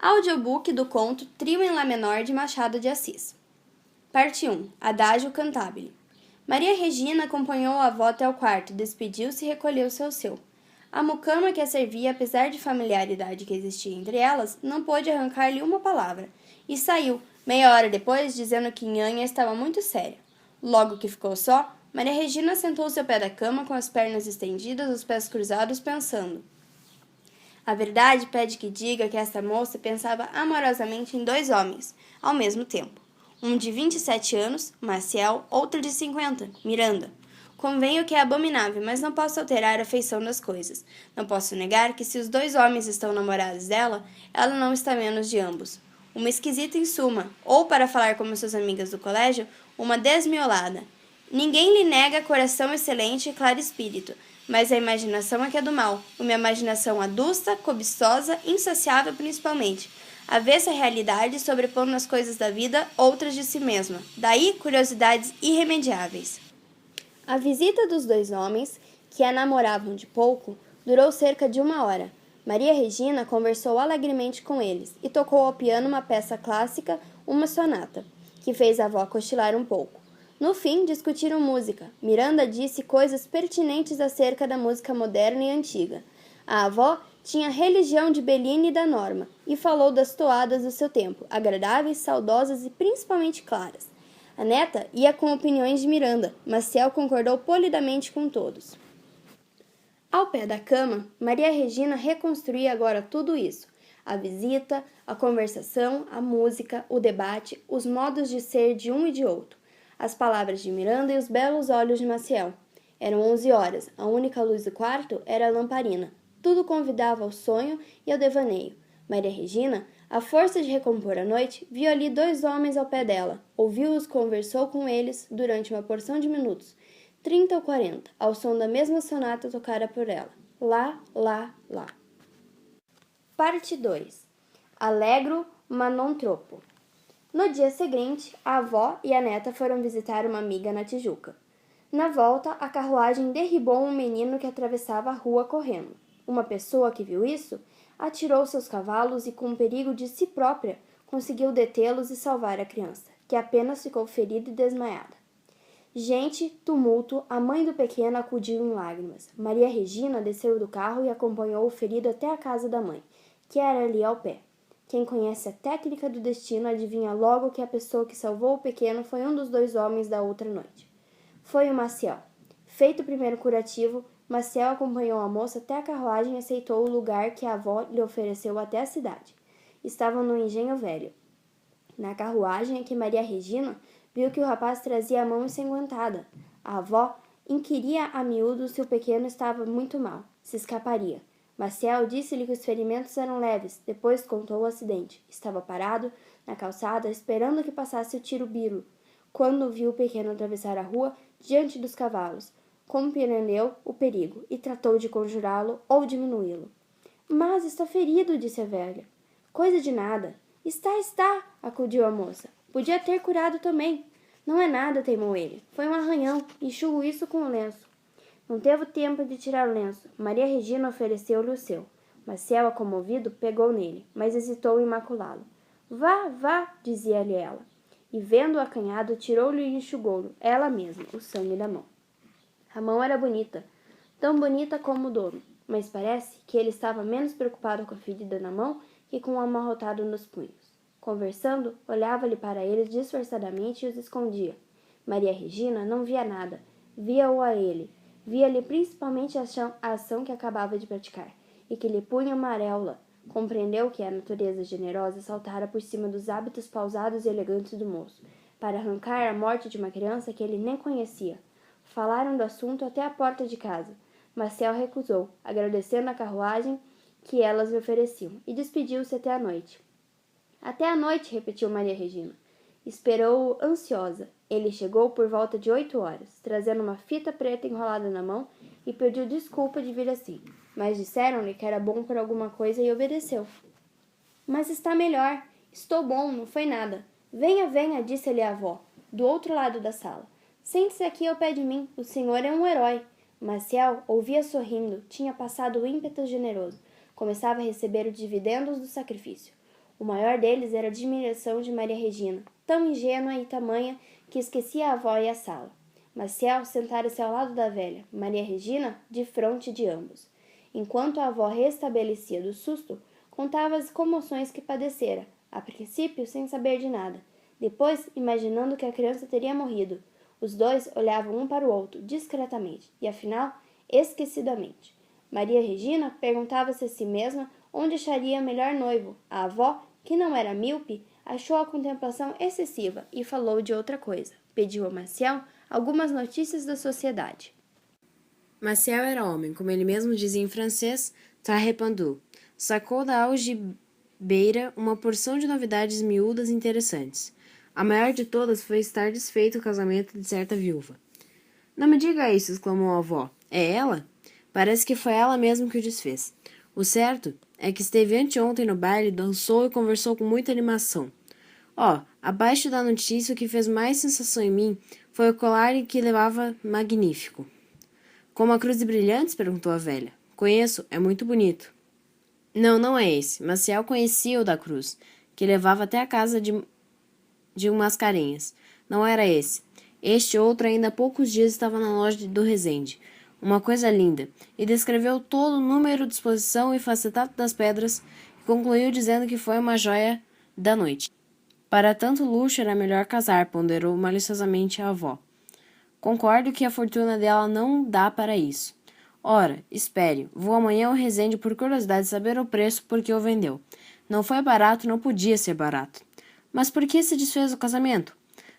Audiobook do conto Trio em Lá menor de Machado de Assis. Parte 1. Adagio cantabile. Maria Regina acompanhou a avó até o quarto, despediu-se e recolheu-se ao seu. A mucama que a servia, apesar de familiaridade que existia entre elas, não pôde arrancar-lhe uma palavra, e saiu, meia hora depois, dizendo que Nhanha estava muito séria. Logo que ficou só, Maria Regina sentou-se ao pé da cama com as pernas estendidas, os pés cruzados, pensando. A verdade pede que diga que esta moça pensava amorosamente em 2 homens, ao mesmo tempo. Um de 27 anos, Maciel, outro de 50, Miranda. Convenho que é abominável, mas não posso alterar a feição das coisas. Não posso negar que se os 2 homens estão namorados dela, ela não está menos de ambos. Uma esquisita em suma, ou, para falar como suas amigas do colégio, uma desmiolada. Ninguém lhe nega coração excelente e claro espírito, mas a imaginação é que é do mal, uma imaginação adusta, cobiçosa, insaciável principalmente, avessa à realidade, sobrepondo nas coisas da vida outras de si mesma, daí curiosidades irremediáveis. A visita dos 2 homens, que a namoravam de pouco, durou cerca de 1 hora. Maria Regina conversou alegremente com eles e tocou ao piano uma peça clássica, uma sonata, que fez a avó cochilar um pouco. No fim, discutiram música. Miranda disse coisas pertinentes acerca da música moderna e antiga. A avó tinha religião de Bellini e da Norma, e falou das toadas do seu tempo, agradáveis, saudosas e principalmente claras. A neta ia com opiniões de Miranda, Maciel concordou polidamente com todos. Ao pé da cama, Maria Regina reconstruía agora tudo isso. A visita, a conversação, a música, o debate, os modos de ser de um e de outro. As palavras de Miranda e os belos olhos de Maciel. Eram 11 horas, a única luz do quarto era a lamparina. Tudo convidava ao sonho e ao devaneio. Maria Regina, à força de recompor a noite, viu ali 2 homens ao pé dela, ouviu-os, conversou com eles durante uma porção de minutos, 30 ou 40, ao som da mesma sonata tocada por ela. Lá, lá, lá. Parte 2. Allegro, ma non troppo. No dia seguinte, a avó e a neta foram visitar uma amiga na Tijuca. Na volta, a carruagem derribou um menino que atravessava a rua correndo. Uma pessoa que viu isso atirou seus cavalos e, com perigo de si própria, conseguiu detê-los e salvar a criança, que apenas ficou ferida e desmaiada. Gente, tumulto, a mãe do pequeno acudiu em lágrimas. Maria Regina desceu do carro e acompanhou o ferido até a casa da mãe, que era ali ao pé. Quem conhece a técnica do destino adivinha logo que a pessoa que salvou o pequeno foi um dos 2 homens da outra noite. Foi o Maciel. Feito o primeiro curativo, Maciel acompanhou a moça até a carruagem e aceitou o lugar que a avó lhe ofereceu até a cidade. Estavam no engenho velho. Na carruagem é que Maria Regina viu que o rapaz trazia a mão ensanguentada. A avó inquiria a miúdo se o pequeno estava muito mal, se escaparia. Maciel disse-lhe que os ferimentos eram leves, depois contou o acidente. Estava parado na calçada, esperando que passasse o tiro-biro, quando viu o pequeno atravessar a rua diante dos cavalos. Compreendeu o perigo e tratou de conjurá-lo ou diminuí-lo. Mas está ferido, disse a velha. Coisa de nada. Está, acudiu a moça. Podia ter curado também. Não é nada, teimou ele. Foi um arranhão. Enxugo isso com o lenço. Não teve tempo de tirar o lenço. Maria Regina ofereceu-lhe o seu. Maciel, comovido, pegou nele, mas hesitou em maculá-lo. Vá, vá, dizia-lhe ela. E, vendo o acanhado, tirou-lhe e enxugou-lhe, ela mesma, o sangue da mão. A mão era bonita, tão bonita como o dono, mas parece que ele estava menos preocupado com a ferida na mão que com o amarrotado nos punhos. Conversando, olhava-lhe para eles disfarçadamente e os escondia. Maria Regina não via nada, via-o a ele. Via-lhe principalmente a ação que acabava de praticar, e que lhe punha uma auréola. Compreendeu que a natureza generosa saltara por cima dos hábitos pausados e elegantes do moço, para arrancar a morte de uma criança que ele nem conhecia. Falaram do assunto até a porta de casa. Maciel recusou, agradecendo a carruagem que elas lhe ofereciam, e despediu-se até a noite. Até a noite, repetiu Maria Regina. Esperou-o ansiosa. Ele chegou por volta de 8 horas, trazendo uma fita preta enrolada na mão, e pediu desculpa de vir assim, mas disseram-lhe que era bom por alguma coisa e obedeceu. Mas está melhor. Estou bom, não foi nada. Venha, venha, disse-lhe a avó, do outro lado da sala. Sente-se aqui ao pé de mim, o senhor é um herói. Maciel ouvia sorrindo, tinha passado o ímpeto generoso, começava a receber os dividendos do sacrifício. O maior deles era a admiração de Maria Regina, tão ingênua e tamanha que esquecia a avó e a sala. Maciel sentara-se ao lado da velha, Maria Regina defronte de ambos. Enquanto a avó restabelecia do susto, contava as comoções que padecera, a princípio sem saber de nada, depois imaginando que a criança teria morrido. Os dois olhavam um para o outro, discretamente, e afinal, esquecidamente. Maria Regina perguntava-se a si mesma onde acharia melhor noivo. A avó, que não era míope, achou a contemplação excessiva e falou de outra coisa. Pediu a Maciel algumas notícias da sociedade. Maciel era homem, como ele mesmo dizia em francês, très répandu. Sacou da algibeira uma porção de novidades miúdas e interessantes. A maior de todas foi estar desfeito o casamento de certa viúva. Não me diga isso, exclamou a avó. É ela? Parece que foi ela mesma que o desfez. O certo é que esteve anteontem no baile, dançou e conversou com muita animação. Abaixo da notícia, o que fez mais sensação em mim foi o colar que levava magnífico. Como a cruz de brilhantes? Perguntou a velha. Conheço, é muito bonito. Não, não é esse. Maciel conhecia o da cruz, que levava até a casa de um Mascarenhas. Não era esse. Este outro ainda há poucos dias estava na loja do Resende. Uma coisa linda. E descreveu todo o número, disposição e facetato das pedras e concluiu dizendo que foi uma joia da noite. Para tanto luxo era melhor casar, ponderou maliciosamente a avó. Concordo que a fortuna dela não dá para isso. Ora, espere, vou amanhã ao Resende por curiosidade saber o preço por que o vendeu. Não foi barato, não podia ser barato. Mas por que se desfez o casamento?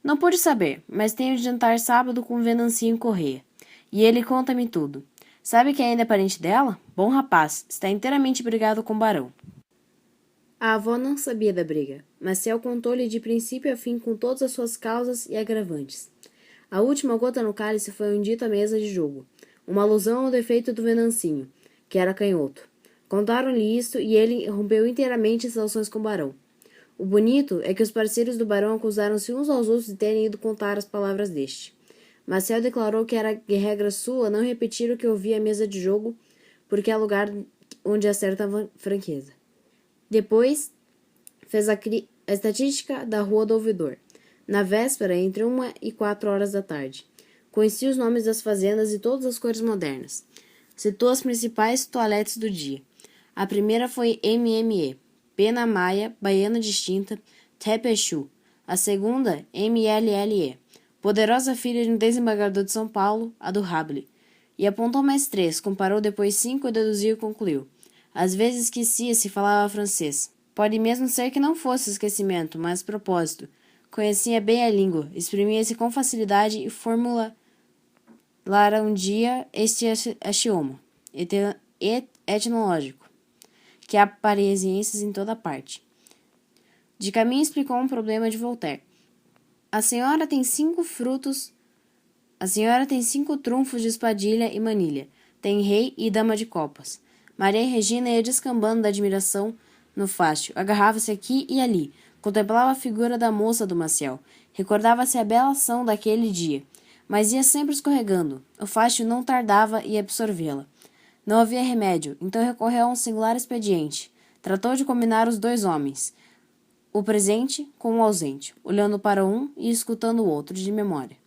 Não pude saber, mas tenho de jantar sábado com o Venancinho Correia. E ele conta-me tudo. Sabe que ainda é parente dela? Bom rapaz, está inteiramente brigado com o barão. A avó não sabia da briga, mas Maciel contou-lhe de princípio a fim com todas as suas causas e agravantes. A última gota no cálice foi um dito à mesa de jogo, uma alusão ao defeito do Venancinho, que era canhoto. Contaram-lhe isto e ele rompeu inteiramente as relações com o barão. O bonito é que os parceiros do barão acusaram-se uns aos outros de terem ido contar as palavras deste. Maciel declarou que era regra sua não repetir o que ouvia à mesa de jogo, porque é lugar onde há certa franqueza. Depois, fez a estatística da Rua do Ouvidor. Na véspera, entre 1 e 4 horas da tarde. Conhecia os nomes das fazendas e todas as cores modernas. Citou as principais toaletes do dia. A primeira foi MME, Pena Maia, Baiana Distinta, Tepechu. A segunda, MLLE, poderosa filha de um desembargador de São Paulo, a do Rable. E apontou mais 3, comparou depois 5 e deduziu e concluiu. Às vezes esquecia se falava francês. Pode mesmo ser que não fosse esquecimento, mas propósito. Conhecia bem a língua, exprimia-se com facilidade e formulara um dia este axioma etnológico, que há parisienses em toda parte. De caminho explicou um problema de Voltaire. A senhora tem 5 trunfos de espadilha e manilha. Tem rei e dama de copas. Maria Regina ia descambando da admiração no fácio. Agarrava-se aqui e ali. Contemplava a figura da moça do Maciel. Recordava-se a bela ação daquele dia. Mas ia sempre escorregando. O fácio não tardava em absorvê-la. Não havia remédio, então recorreu a um singular expediente. Tratou de combinar os 2 homens, o presente com o ausente, olhando para um e escutando o outro de memória.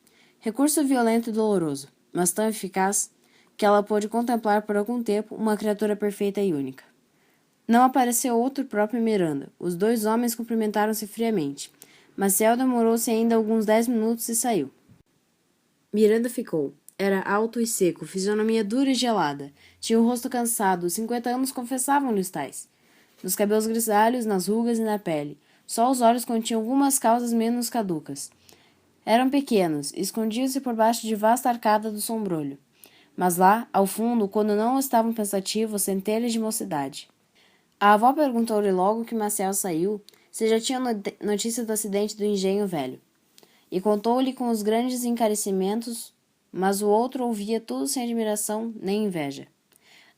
Recurso violento e doloroso, mas tão eficaz que ela pôde contemplar por algum tempo uma criatura perfeita e única. Não apareceu outro próprio Miranda. Os 2 homens cumprimentaram-se friamente. Maciel demorou-se ainda alguns 10 minutos e saiu. Miranda ficou. Era alto e seco, fisionomia dura e gelada. Tinha o rosto cansado, os 50 anos confessavam-lhe os tais. Nos cabelos grisalhos, nas rugas e na pele. Só os olhos continham algumas causas menos caducas. Eram pequenos, escondiam-se por baixo de vasta arcada do sombrolho. Mas lá, ao fundo, quando não estavam pensativos, centelhas de mocidade. A avó perguntou-lhe logo que Maciel saiu, se já tinha notícia do acidente do engenho velho. E contou-lhe com os grandes encarecimentos, mas o outro ouvia tudo sem admiração nem inveja.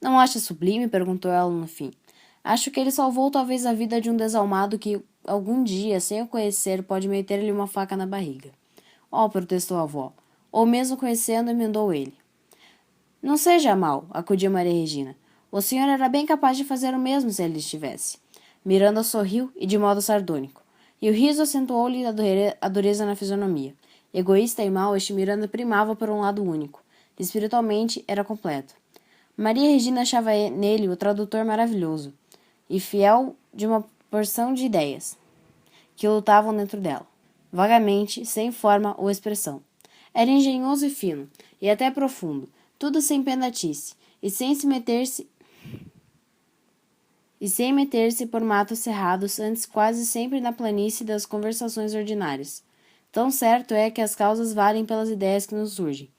Não acha sublime? Perguntou ela no fim. Acho que ele salvou talvez a vida de um desalmado que, algum dia, sem o conhecer, pode meter-lhe uma faca na barriga. Protestou a avó. Ou mesmo conhecendo, emendou ele. Não seja mal, acudiu Maria Regina. O senhor era bem capaz de fazer o mesmo se ele estivesse. Miranda sorriu e de modo sardônico, e o riso acentuou-lhe a dureza na fisionomia. Egoísta e mau, este Miranda primava por um lado único. Espiritualmente, era completo. Maria Regina achava nele o tradutor maravilhoso e fiel de uma porção de ideias que lutavam dentro dela, vagamente, sem forma ou expressão. Era engenhoso e fino, e até profundo, tudo sem pedatice, e sem meter-se por matos cerrados, antes quase sempre na planície das conversações ordinárias. Tão certo é que as causas valem pelas ideias que nos surgem.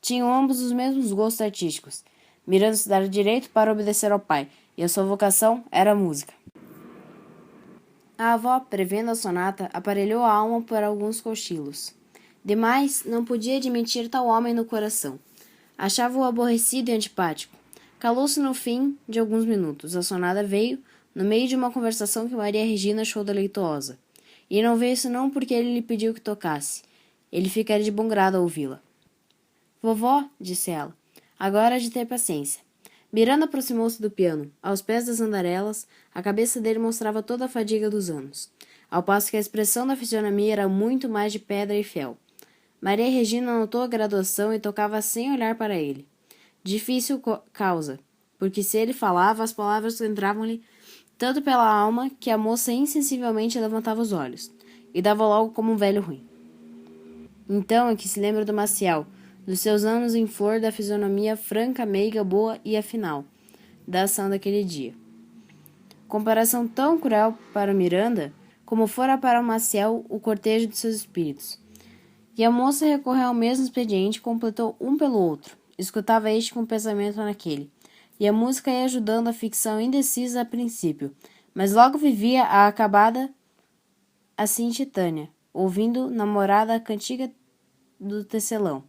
Tinham ambos os mesmos gostos artísticos. Miranda estudara direito para obedecer ao pai, e a sua vocação era a música. A avó, prevendo a sonata, aparelhou a alma por alguns cochilos. Demais, não podia admitir tal homem no coração. Achava-o aborrecido e antipático. Calou-se no fim de alguns minutos. A sonata veio, no meio de uma conversação que Maria Regina achou deleitosa. E não veio senão porque ele lhe pediu que tocasse. Ele ficaria de bom grado a ouvi-la. Vovó, disse ela, agora há de ter paciência. Miranda aproximou-se do piano. Aos pés das andarelas, a cabeça dele mostrava toda a fadiga dos anos, ao passo que a expressão da fisionomia era muito mais de pedra e fel. Maria Regina notou a graduação e tocava sem olhar para ele. Difícil causa, porque se ele falava, as palavras entravam-lhe tanto pela alma que a moça insensivelmente levantava os olhos, e dava logo como um velho ruim. Então é que se lembra do Maciel, dos seus anos em flor, da fisionomia franca, meiga, boa e afinal, da ação daquele dia. Comparação tão cruel para Miranda, como fora para o Maciel o cortejo de seus espíritos. E a moça recorreu ao mesmo expediente e completou um pelo outro. Escutava este com o pensamento naquele. E a música ia ajudando a ficção indecisa a princípio, mas logo vivia a acabada assim titânea, ouvindo namorada a cantiga do tecelão.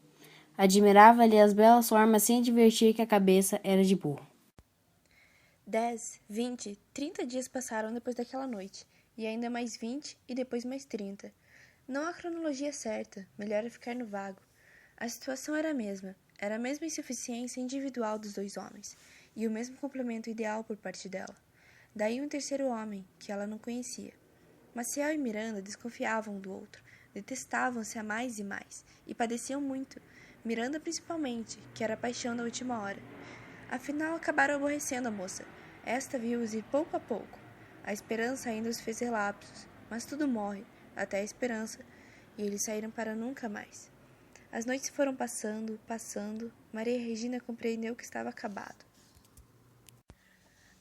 Admirava-lhe as belas formas sem advertir que a cabeça era de burro. 10, 20, 30 dias passaram depois daquela noite, e ainda mais 20 e depois mais 30. Não há cronologia certa, melhor é ficar no vago. A situação era a mesma insuficiência individual dos dois homens, e o mesmo complemento ideal por parte dela. Daí um terceiro homem, que ela não conhecia. Maciel e Miranda desconfiavam um do outro, detestavam-se a mais, e padeciam muito. Miranda principalmente, que era a paixão da última hora. Afinal, acabaram aborrecendo a moça. Esta viu-os ir pouco a pouco. A esperança ainda os fez relapsos, mas tudo morre, até a esperança, e eles saíram para nunca mais. As noites foram passando, Maria Regina compreendeu que estava acabado.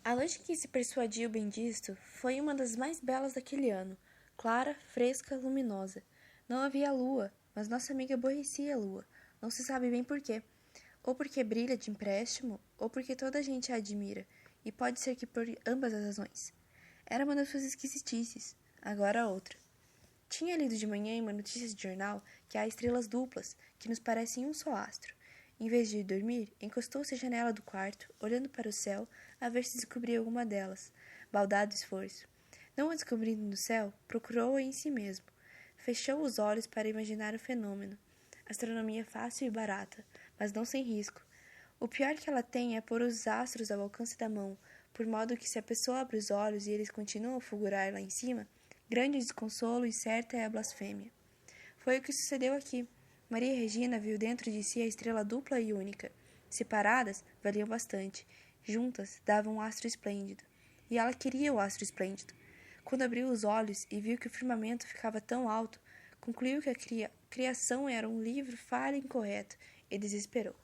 A noite em que se persuadiu bem disto foi uma das mais belas daquele ano, clara, fresca, luminosa. Não havia lua, mas nossa amiga aborrecia a lua. Não se sabe bem por quê. Ou porque brilha de empréstimo, ou porque toda a gente a admira, e pode ser que por ambas as razões. Era uma das suas esquisitices, agora outra. Tinha lido de manhã em uma notícia de jornal que há estrelas duplas, que nos parecem um só astro. Em vez de ir dormir, encostou-se à janela do quarto, olhando para o céu, a ver se descobria alguma delas. Baldado esforço. Não a descobrindo no céu, procurou-a em si mesmo. Fechou os olhos para imaginar o fenômeno. Astronomia fácil e barata, mas não sem risco. O pior que ela tem é pôr os astros ao alcance da mão, por modo que se a pessoa abre os olhos e eles continuam a fulgurar lá em cima, grande desconsolo e certa é a blasfêmia. Foi o que sucedeu aqui. Maria Regina viu dentro de si a estrela dupla e única. Separadas, valiam bastante. Juntas, davam um astro esplêndido. E ela queria o astro esplêndido. Quando abriu os olhos e viu que o firmamento ficava tão alto, concluiu que a criação era um livro falho e incorreto, e desesperou.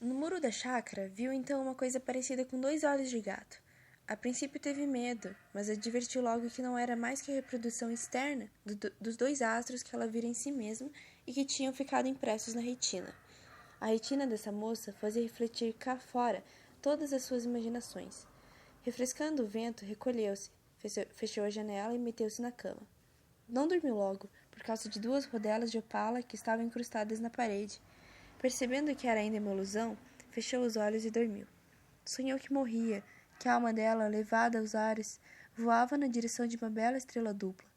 No muro da chácara, viu então uma coisa parecida com 2 olhos de gato. A princípio teve medo, mas advertiu logo que não era mais que a reprodução externa dos 2 astros que ela vira em si mesma e que tinham ficado impressos na retina. A retina dessa moça fazia refletir cá fora todas as suas imaginações. Refrescando o vento, recolheu-se, fechou a janela e meteu-se na cama. Não dormiu logo, por causa de 2 rodelas de opala que estavam incrustadas na parede. Percebendo que era ainda uma ilusão, fechou os olhos e dormiu. Sonhou que morria, que a alma dela, levada aos ares, voava na direção de uma bela estrela dupla.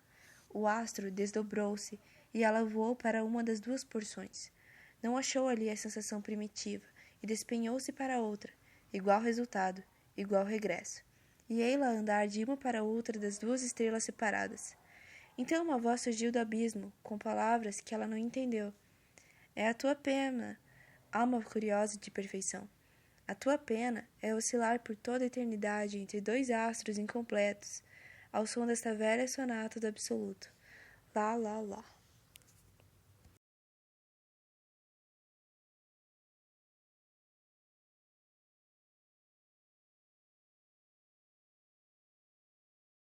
O astro desdobrou-se e ela voou para uma das 2 porções. Não achou ali a sensação primitiva e despenhou-se para outra, igual resultado, igual regresso. e ei-la andar de uma para outra das duas estrelas separadas. Então uma voz surgiu do abismo, com palavras que ela não entendeu. É a tua pena, alma curiosa de perfeição. A tua pena é oscilar por toda a eternidade entre dois astros incompletos, ao som desta velha sonata do absoluto. Lá, lá, lá.